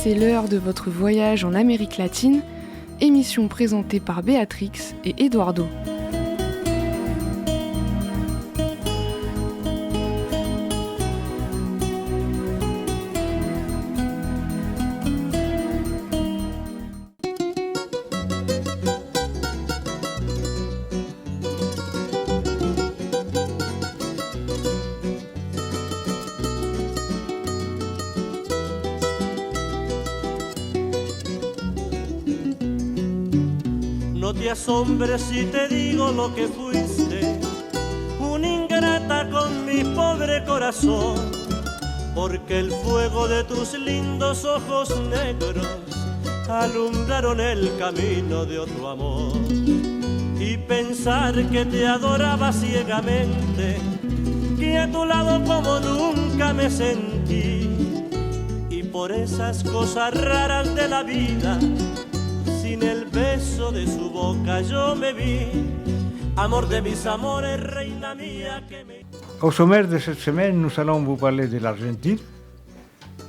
c'est l'heure de votre voyage en Amérique latine, émission présentée par Béatrix et Eduardo. No te asombres si te digo lo que fuiste, una ingrata con mi pobre corazón, porque el fuego de tus lindos ojos negros alumbraron el camino de otro amor. Y pensar que te adoraba ciegamente, que a tu lado como nunca me sentí, y por esas cosas raras de la vida, sin el beso de su boca yo me vi, amor de mis amores, reina mía que me... Au sommaire de cette semaine, nous allons vous parler de l'Argentine,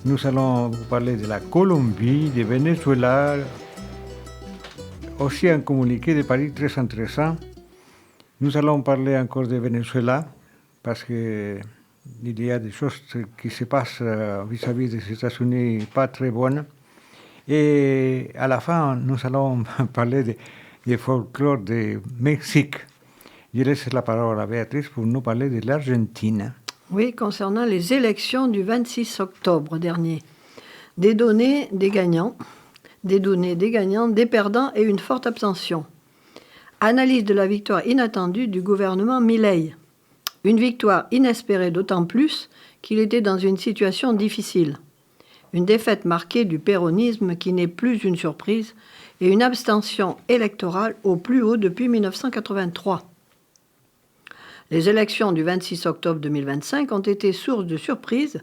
nous allons vous parler de la Colombie, de Venezuela, aussi un communiqué de Paris très intéressant. Nous allons parler encore de Venezuela, parce qu'il y a des choses qui se passent vis-à-vis des États-Unis pas très bonnes. Et à la fin, nous allons parler du folklore du Mexique. Je laisse la parole à Béatrice pour nous parler de l'Argentine. Oui, concernant les élections du 26 octobre dernier. Des données des gagnants, des perdants et une forte abstention. Analyse de la victoire inattendue du gouvernement Milei. Une victoire inespérée d'autant plus qu'il était dans une situation difficile. Une défaite marquée du péronisme qui n'est plus une surprise et une abstention électorale au plus haut depuis 1983. Les élections du 26 octobre 2025 ont été source de surprise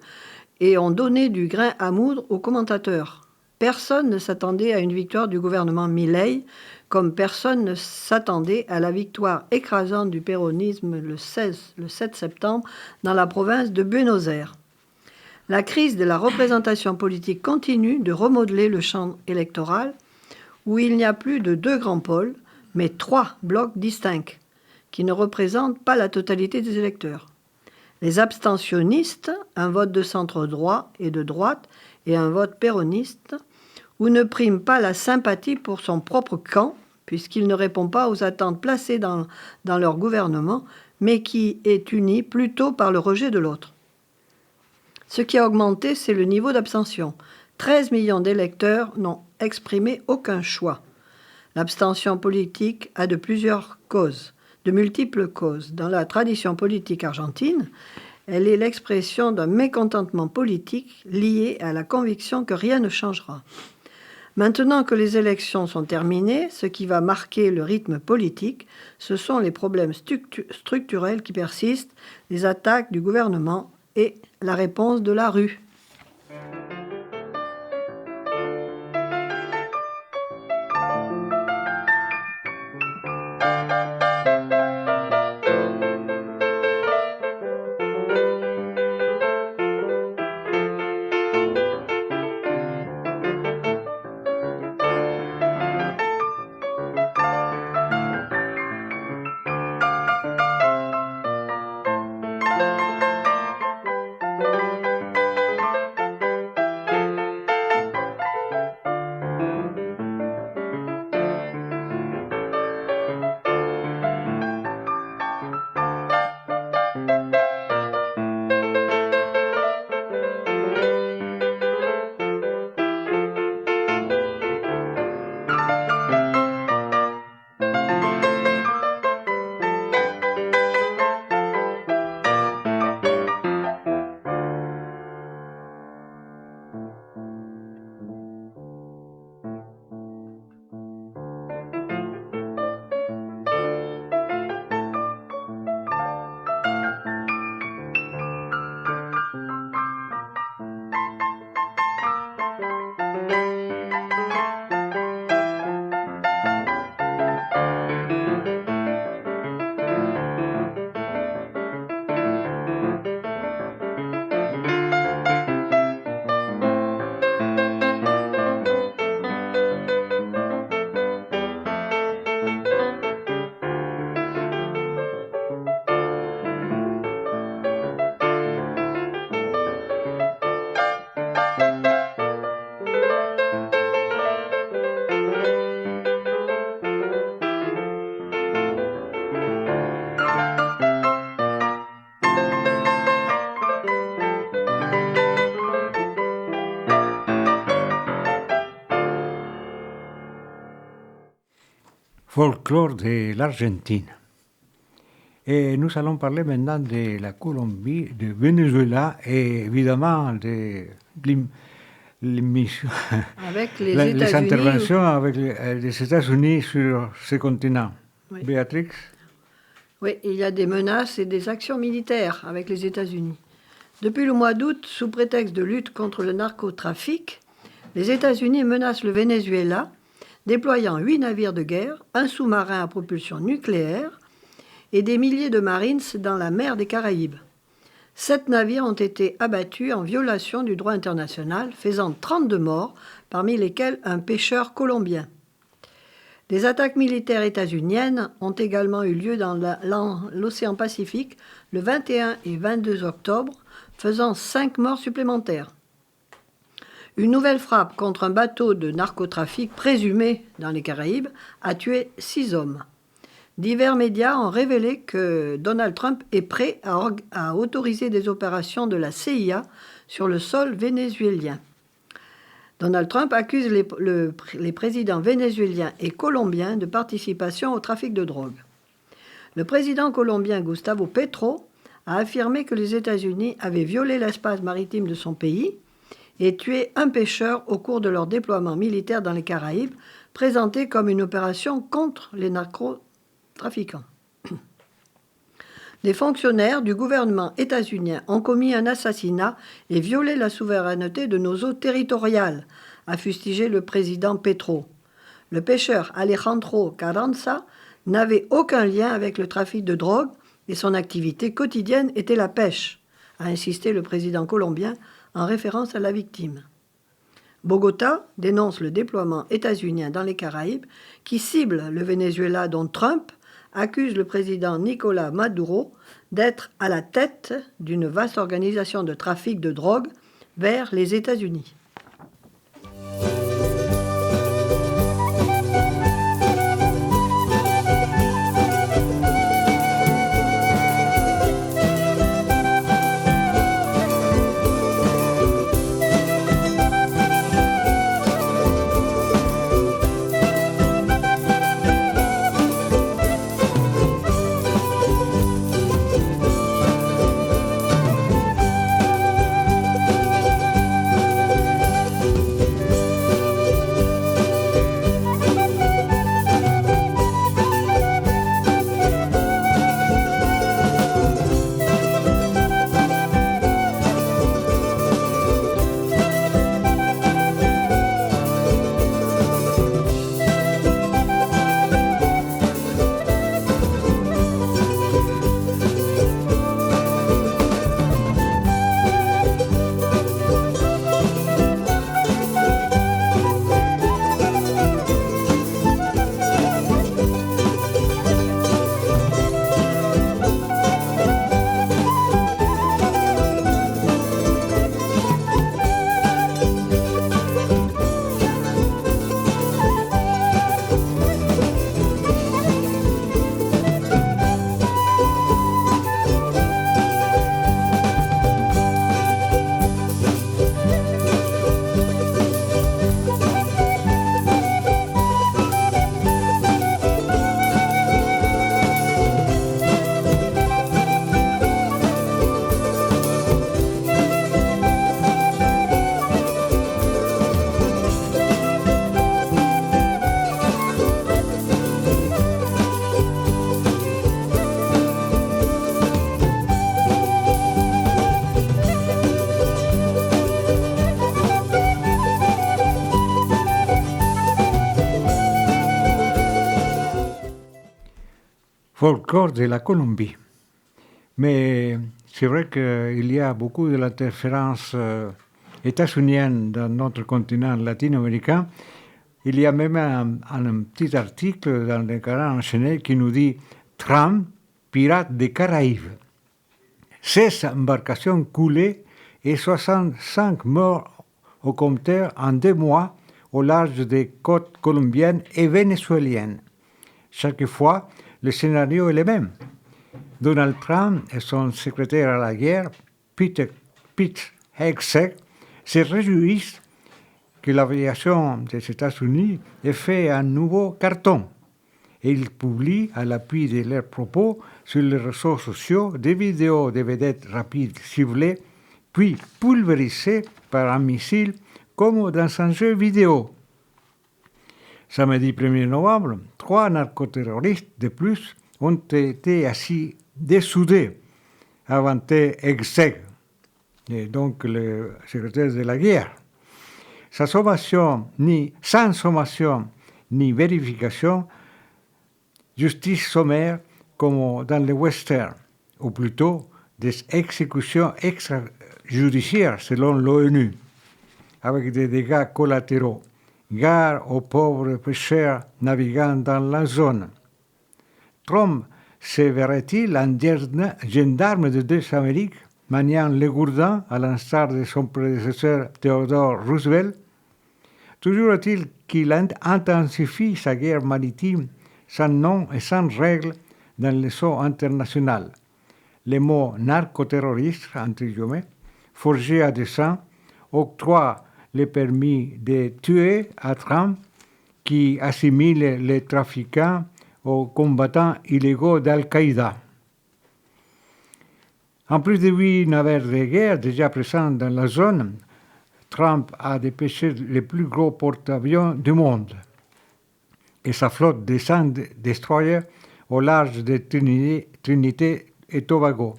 et ont donné du grain à moudre aux commentateurs. Personne ne s'attendait à une victoire du gouvernement Milei, comme personne ne s'attendait à la victoire écrasante du péronisme le 7 septembre dans la province de Buenos Aires. La crise de la représentation politique continue de remodeler le champ électoral, où il n'y a plus de 2 grands pôles, mais 3 blocs distincts, qui ne représentent pas la totalité des électeurs. Les abstentionnistes, un vote de centre droit et de droite, et un vote péroniste, où ne prime pas la sympathie pour son propre camp, puisqu'il ne répond pas aux attentes placées dans leur gouvernement, mais qui est uni plutôt par le rejet de l'autre. Ce qui a augmenté, c'est le niveau d'abstention. 13 millions d'électeurs n'ont exprimé aucun choix. L'abstention politique a de multiples causes. Dans la tradition politique argentine, elle est l'expression d'un mécontentement politique lié à la conviction que rien ne changera. Maintenant que les élections sont terminées, ce qui va marquer le rythme politique, ce sont les problèmes structurels qui persistent, les attaques du gouvernement et la réponse de la rue. folklore de l'Argentine. Et nous allons parler maintenant de la Colombie, de Venezuela et évidemment de l'émission, Avec les les États-Unis. interventions avec les États-Unis sur ce continent. Oui. Béatrix? Oui, il y a des menaces et des actions militaires avec les États-Unis. Depuis le mois d'août, sous prétexte de lutte contre le narcotrafic, les États-Unis menacent le Venezuela, déployant 8 navires de guerre, un sous-marin à propulsion nucléaire et des milliers de Marines dans la mer des Caraïbes. 7 navires ont été abattus en violation du droit international, faisant 32 morts, parmi lesquels un pêcheur colombien. Des attaques militaires états-uniennes ont également eu lieu dans l'océan Pacifique le 21 et 22 octobre, faisant 5 morts supplémentaires. Une nouvelle frappe contre un bateau de narcotrafic présumé dans les Caraïbes a tué 6 hommes. Divers médias ont révélé que Donald Trump est prêt à autoriser des opérations de la CIA sur le sol vénézuélien. Donald Trump accuse les présidents vénézuéliens et colombiens de participation au trafic de drogue. Le président colombien Gustavo Petro a affirmé que les États-Unis avaient violé l'espace maritime de son pays et tué un pêcheur au cours de leur déploiement militaire dans les Caraïbes, présenté comme une opération contre les narcotrafiquants. Des fonctionnaires du gouvernement états-unien ont commis un assassinat et violé la souveraineté de nos eaux territoriales, a fustigé le président Petro. Le pêcheur Alejandro Carranza n'avait aucun lien avec le trafic de drogue et son activité quotidienne était la pêche, a insisté le président colombien en référence à la victime. Bogota dénonce le déploiement états-unien dans les Caraïbes qui cible le Venezuela dont Trump accuse le président Nicolás Maduro d'être à la tête d'une vaste organisation de trafic de drogue vers les États-Unis. Folklore de la Colombie. Mais c'est vrai qu'il y a beaucoup de l'interférence états-unienne dans notre continent latino-américain. Il y a même un petit article dans le Canard enchaîné qui nous dit « Trump, pirate des Caraïbes. 16 embarcations coulées et 65 morts au compteur en 2 mois au large des côtes colombiennes et vénézuéliennes. Chaque fois, le scénario est le même. Donald Trump et son secrétaire à la guerre, Pete Hegseth, se réjouissent que l'aviation des États-Unis ait fait un nouveau carton et ils publient, à l'appui de leurs propos, sur les réseaux sociaux des vidéos de vedettes rapides ciblées, puis pulvérisées par un missile comme dans un jeu vidéo. Samedi 1er novembre, 3 narcoterroristes de plus ont été ainsi dessoudés, inventé Exeg, et donc le secrétaire de la guerre. Sans sommation ni vérification, justice sommaire comme dans les westerns, ou plutôt des exécutions extrajudiciaires selon l'ONU, avec des dégâts collatéraux. Gare aux pauvres pêcheurs naviguant dans la zone. Trump se verrait-il un gendarme de deux Amériques, maniant les gourdins à l'instar de son prédécesseur Theodore Roosevelt? Toujours est-il qu'il intensifie sa guerre maritime sans nom et sans règles dans les eaux internationales. Le mot narcoterroriste, entre guillemets, forgé à dessein, octroie le permis de tuer à Trump qui assimile les trafiquants aux combattants illégaux d'Al-Qaïda. En plus de 8 navires de guerre déjà présents dans la zone, Trump a dépêché les plus gros porte-avions du monde et sa flotte de 100 destroyers au large de Trinité et Tobago,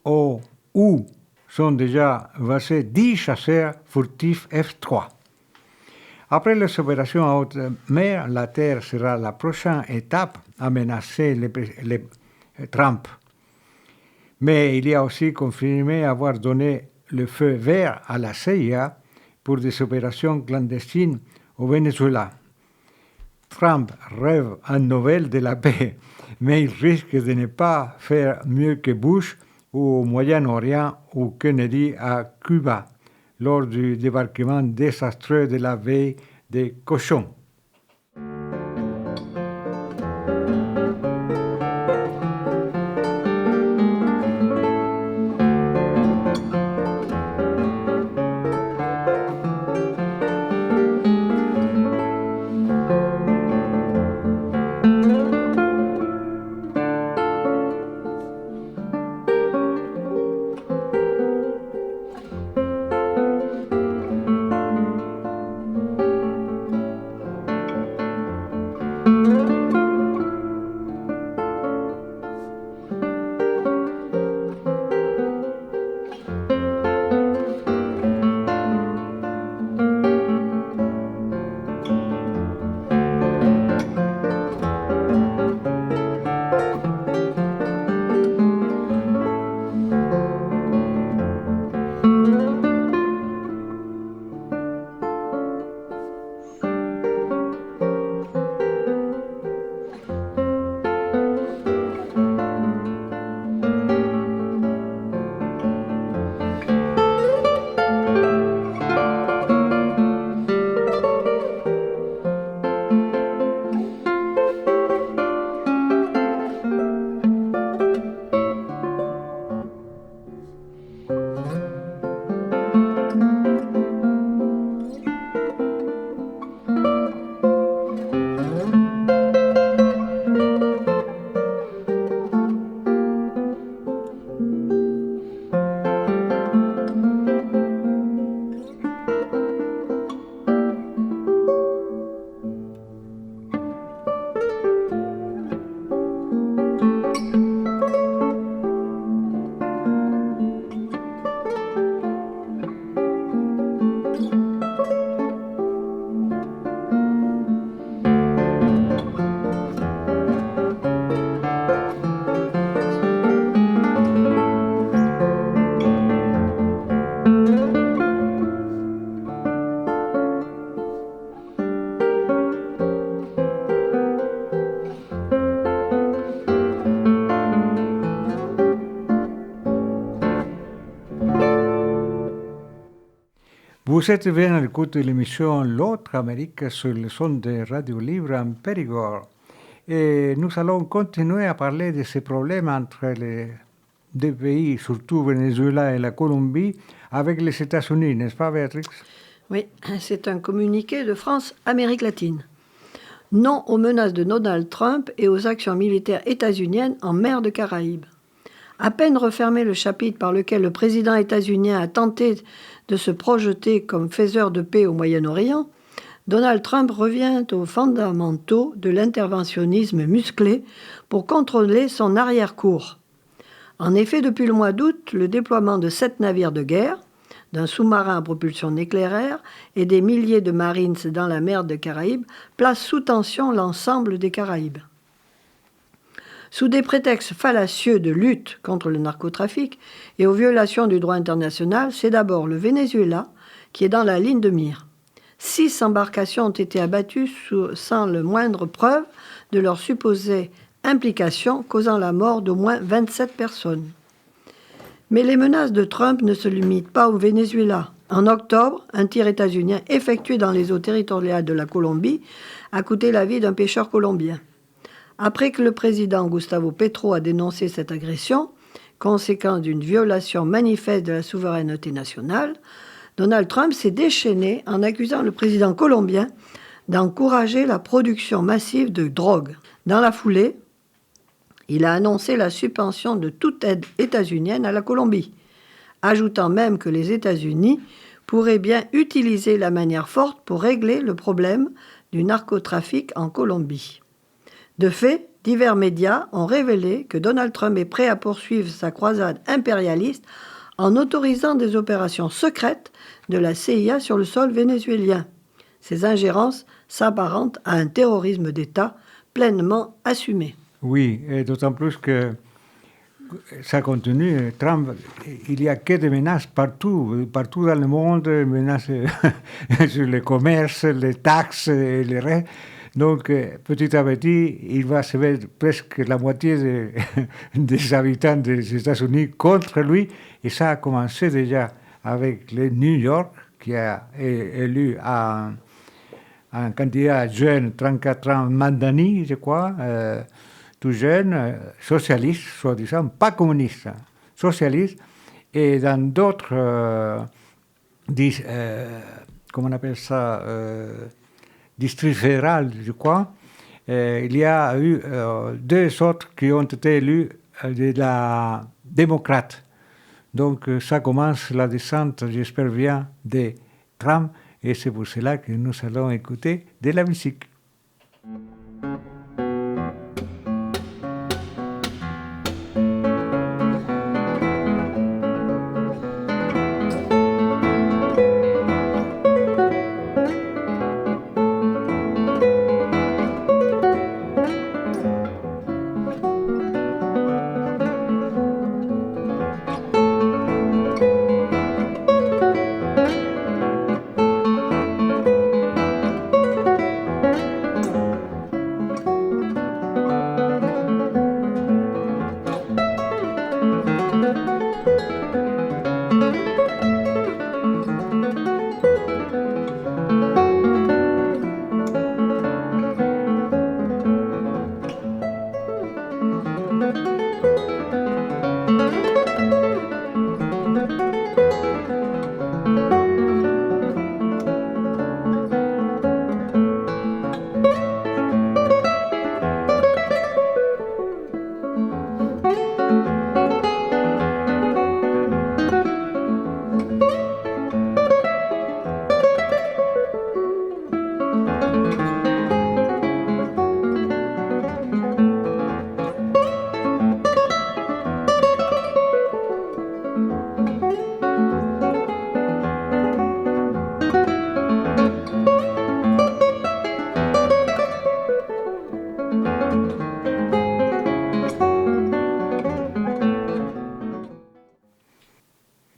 où sont déjà basés 10 chasseurs furtifs F-3. Après les opérations à haute mer, la Terre sera la prochaine étape à menacer les Trump. Mais il y a aussi confirmé avoir donné le feu vert à la CIA pour des opérations clandestines au Venezuela. Trump rêve en Nobel de la paix, mais il risque de ne pas faire mieux que Bush au Moyen-Orient ou Kennedy à Cuba, lors du débarquement désastreux de la veille des cochons. Vous êtes bien à l'écoute de l'émission L'autre Amérique sur le son de Radio Libre en Périgord. Et nous allons continuer à parler de ces problèmes entre les deux pays, surtout Venezuela et la Colombie, avec les États-Unis, n'est-ce pas, Béatrix? Oui, c'est un communiqué de France Amérique latine. Non aux menaces de Donald Trump et aux actions militaires états-uniennes en mer de Caraïbes. À peine refermé le chapitre par lequel le président états-unien a tenté de se projeter comme faiseur de paix au Moyen-Orient, Donald Trump revient aux fondamentaux de l'interventionnisme musclé pour contrôler son arrière-cour. En effet, depuis le mois d'août, le déploiement de 7 navires de guerre, d'un sous-marin à propulsion nucléaire et des milliers de Marines dans la mer de Caraïbes place sous tension l'ensemble des Caraïbes. Sous des prétextes fallacieux de lutte contre le narcotrafic et aux violations du droit international, c'est d'abord le Venezuela qui est dans la ligne de mire. 6 embarcations ont été abattues sans le moindre preuve de leur supposée implication, causant la mort d'au moins 27 personnes. Mais les menaces de Trump ne se limitent pas au Venezuela. En octobre, un tir états-unien effectué dans les eaux territoriales de la Colombie a coûté la vie d'un pêcheur colombien. Après que le président Gustavo Petro a dénoncé cette agression, conséquence d'une violation manifeste de la souveraineté nationale, Donald Trump s'est déchaîné en accusant le président colombien d'encourager la production massive de drogue. Dans la foulée, il a annoncé la suspension de toute aide états-unienne à la Colombie, ajoutant même que les États-Unis pourraient bien utiliser la manière forte pour régler le problème du narcotrafic en Colombie. De fait, divers médias ont révélé que Donald Trump est prêt à poursuivre sa croisade impérialiste en autorisant des opérations secrètes de la CIA sur le sol vénézuélien. Ces ingérences s'apparentent à un terrorisme d'État pleinement assumé. Oui, et d'autant plus que ça continue. Trump, il n'y a que des menaces partout dans le monde, menaces sur le commerce, les taxes et le reste. Donc, petit à petit, il va se mettre presque la moitié des habitants des États-Unis contre lui. Et ça a commencé déjà avec le New York, qui a élu un candidat jeune, 34 ans, Mandani, je crois, tout jeune, socialiste, soi-disant, pas communiste, socialiste. Et dans d'autres, comment on appelle ça, district fédéral, je crois, il y a eu 2 autres qui ont été élus de la démocrate. Donc ça commence la descente, j'espère bien, de Trump, et c'est pour cela que nous allons écouter de la musique.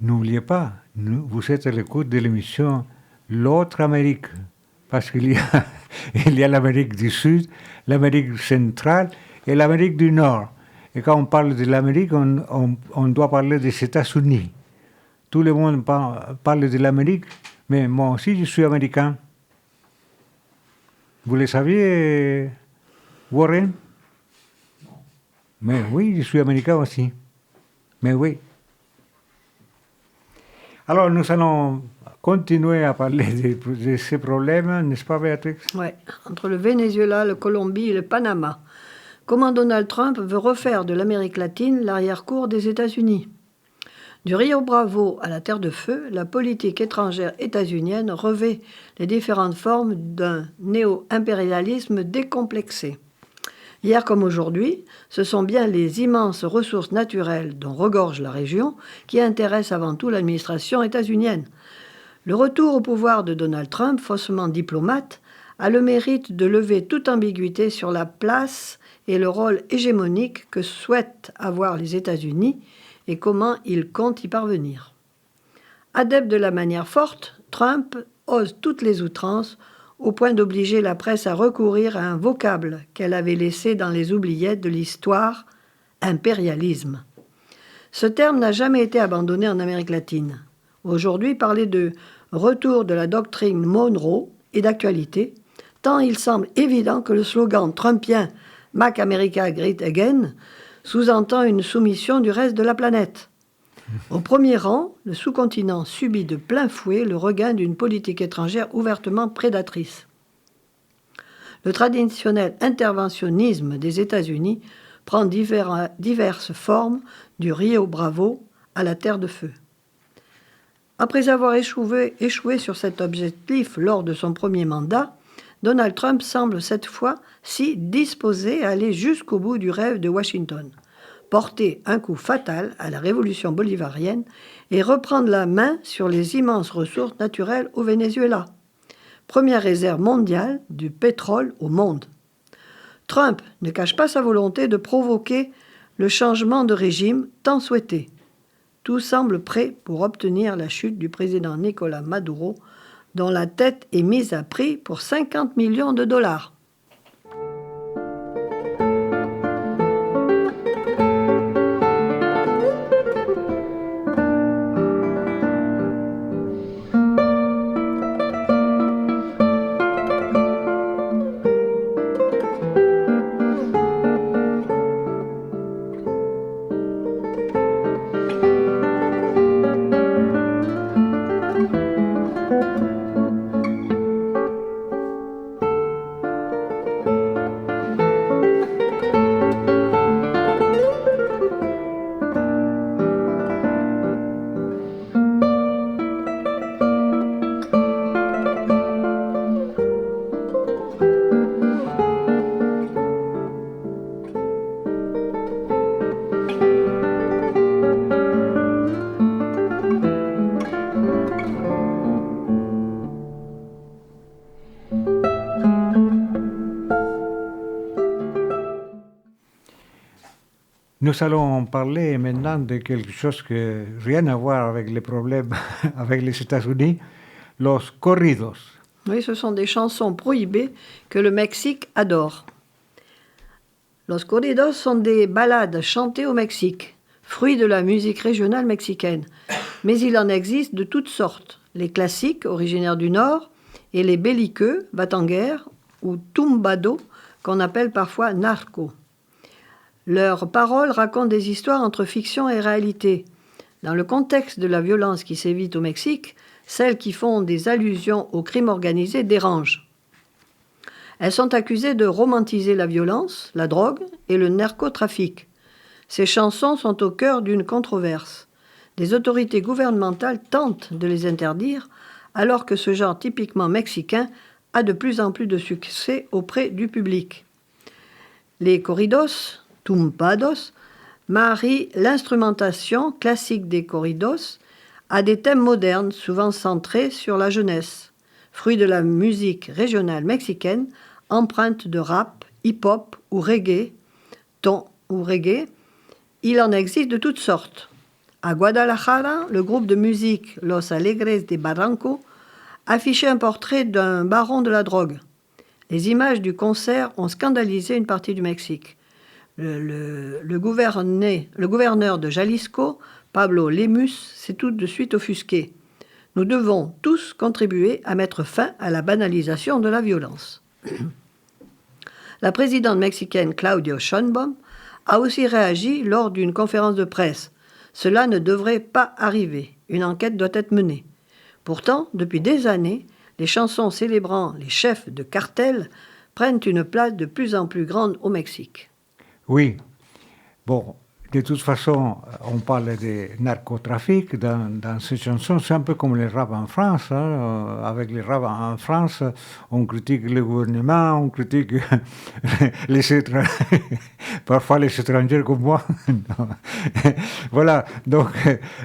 N'oubliez pas, vous êtes à l'écoute de l'émission L'autre Amérique, parce qu'il y a l'Amérique du Sud, l'Amérique centrale et l'Amérique du Nord. Et quand on parle de l'Amérique, on doit parler des États-Unis. Tout le monde parle de l'Amérique, mais moi aussi je suis américain. Vous le saviez, Warren? Mais oui, je suis américain aussi. Mais oui. Alors nous allons continuer à parler de ces problèmes, n'est-ce pas, Béatrix? Oui, entre le Venezuela, le Colombie et le Panama. Comment Donald Trump veut refaire de l'Amérique latine l'arrière-cour des États-Unis. Du Rio Bravo à la Terre de Feu, la politique étrangère états-unienne revêt les différentes formes d'un néo-impérialisme décomplexé. Hier comme aujourd'hui, ce sont bien les immenses ressources naturelles dont regorge la région qui intéressent avant tout l'administration états-unienne. Le retour au pouvoir de Donald Trump, faussement diplomate, a le mérite de lever toute ambiguïté sur la place et le rôle hégémonique que souhaitent avoir les États-Unis et comment il compte y parvenir. Adepte de la manière forte, Trump ose toutes les outrances au point d'obliger la presse à recourir à un vocable qu'elle avait laissé dans les oubliettes de l'histoire, impérialisme. Ce terme n'a jamais été abandonné en Amérique latine. Aujourd'hui, parler de retour de la doctrine Monroe est d'actualité, tant il semble évident que le slogan trumpien « Make America Great Again » sous-entend une soumission du reste de la planète. Au premier rang, le sous-continent subit de plein fouet le regain d'une politique étrangère ouvertement prédatrice. Le traditionnel interventionnisme des États-Unis prend diverses formes, du Rio Bravo à la Terre de Feu. Après avoir échoué sur cet objectif lors de son premier mandat, Donald Trump semble cette fois si disposé à aller jusqu'au bout du rêve de Washington, porter un coup fatal à la révolution bolivarienne et reprendre la main sur les immenses ressources naturelles au Venezuela, première réserve mondiale du pétrole au monde. Trump ne cache pas sa volonté de provoquer le changement de régime tant souhaité. Tout semble prêt pour obtenir la chute du président Nicolás Maduro, dont la tête est mise à prix pour 50 millions de dollars. Nous allons parler maintenant de quelque chose qui n'a rien à voir avec les problèmes avec les États-Unis, los corridos. Oui, ce sont des chansons prohibées que le Mexique adore. Los corridos sont des ballades chantées au Mexique, fruit de la musique régionale mexicaine. Mais il en existe de toutes sortes. Les classiques, originaires du Nord, et les belliqueux, batanguères, ou tumbado, qu'on appelle parfois narco. Leurs paroles racontent des histoires entre fiction et réalité. Dans le contexte de la violence qui sévit au Mexique, celles qui font des allusions au crime organisé dérangent. Elles sont accusées de romantiser la violence, la drogue et le narcotrafic. Ces chansons sont au cœur d'une controverse. Des autorités gouvernementales tentent de les interdire, alors que ce genre typiquement mexicain a de plus en plus de succès auprès du public. Les corridos, tumpados, marient l'instrumentation classique des corridos à des thèmes modernes, souvent centrés sur la jeunesse, fruit de la musique régionale mexicaine, empreinte de rap, hip-hop ou reggae, il en existe de toutes sortes. À Guadalajara, le groupe de musique Los Alegres de Barranco affichait un portrait d'un baron de la drogue. Les images du concert ont scandalisé une partie du Mexique. Le gouverneur de Jalisco, Pablo Lemus, s'est tout de suite offusqué. Nous devons tous contribuer à mettre fin à la banalisation de la violence. La présidente mexicaine Claudia Sheinbaum a aussi réagi lors d'une conférence de presse. Cela ne devrait pas arriver. Une enquête doit être menée. Pourtant, depuis des années, les chansons célébrant les chefs de cartel prennent une place de plus en plus grande au Mexique. Oui. Bon, de toute façon, on parle de narcotrafic dans ces chansons. C'est un peu comme les rap en France. Hein. Avec les rap en France, on critique le gouvernement, on critique les étrangers, parfois les étrangers comme moi. Voilà, donc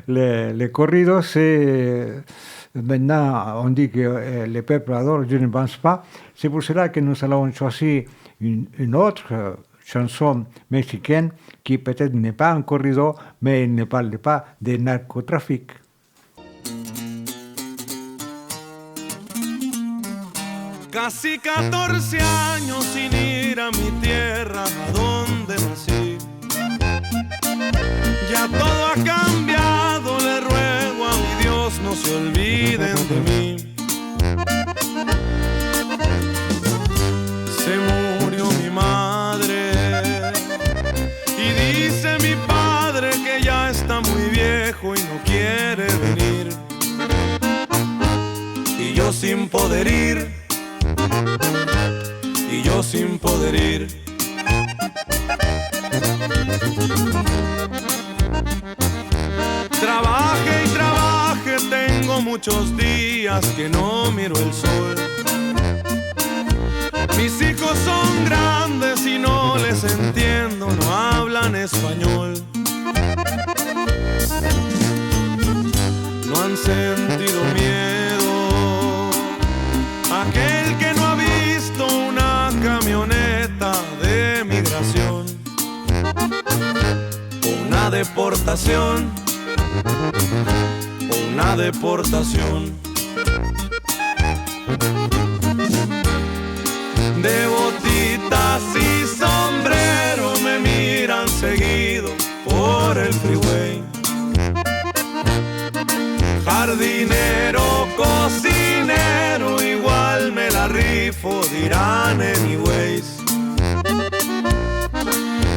les corridos, c'est... Maintenant, on dit que le peuple adore, je ne pense pas. C'est pour cela que nous allons choisir une autre chanson mexicaine qui peut-être n'est pas un corrido, mais elle ne parle pas de narcotrafic. Casi 14 años sin ir a mi tierra, a donde nací. Ya todo ha cambiado, le ruego a mi Dios, no se olviden de mí. Se murió mi madre y dice mi padre que ya está muy viejo y no quiere venir. Y yo sin poder ir, y yo sin poder ir. Trabaje y trabaje, tengo muchos días que no miro el sol. Mis hijos son grandes y no les entiendo, no hablan español. No han sentido miedo, aquel que no ha visto una camioneta de migración o una deportación, o una deportación. De botitas y sombrero me miran seguido por el freeway. Jardinero, cocinero, igual me la rifo, dirán anyways.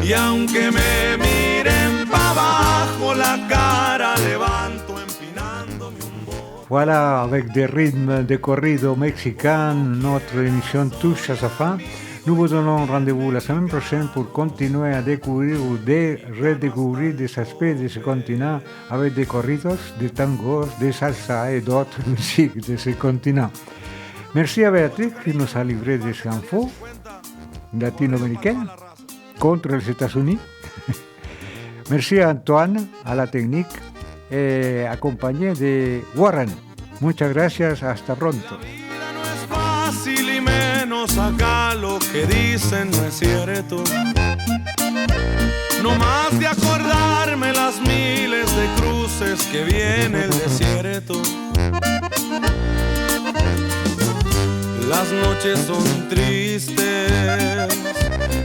Y aunque me miren pa' abajo, la cara levanto empinándome un bote. Voilà, avec des rythmes de corrido mexicain, notre émission touche à sa fin. Nous vous donnons rendez-vous la semaine prochaine pour continuer à découvrir ou de redécouvrir des aspects de ce continent avec des corridos, des tangos, des salsa et d'autres musiques de ce continent. Merci à Béatrice qui nous a livré des infos latino-américaines contre les États-Unis. Merci à Antoine, à la technique, et accompagné de Warren. Muchas gracias, hasta pronto. Fácil y menos acá lo que dicen no es cierto. No más de acordarme las miles de cruces que viene el desierto. Las noches son tristes,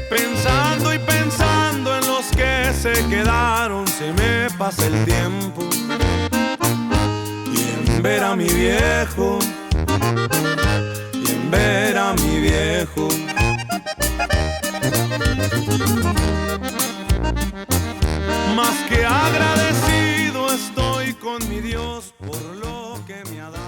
pensando y pensando en los que se quedaron, se me pasa el tiempo. Y en ver a mi viejo, y en ver a mi viejo. Más que agradecido estoy con mi Dios por lo que me ha dado.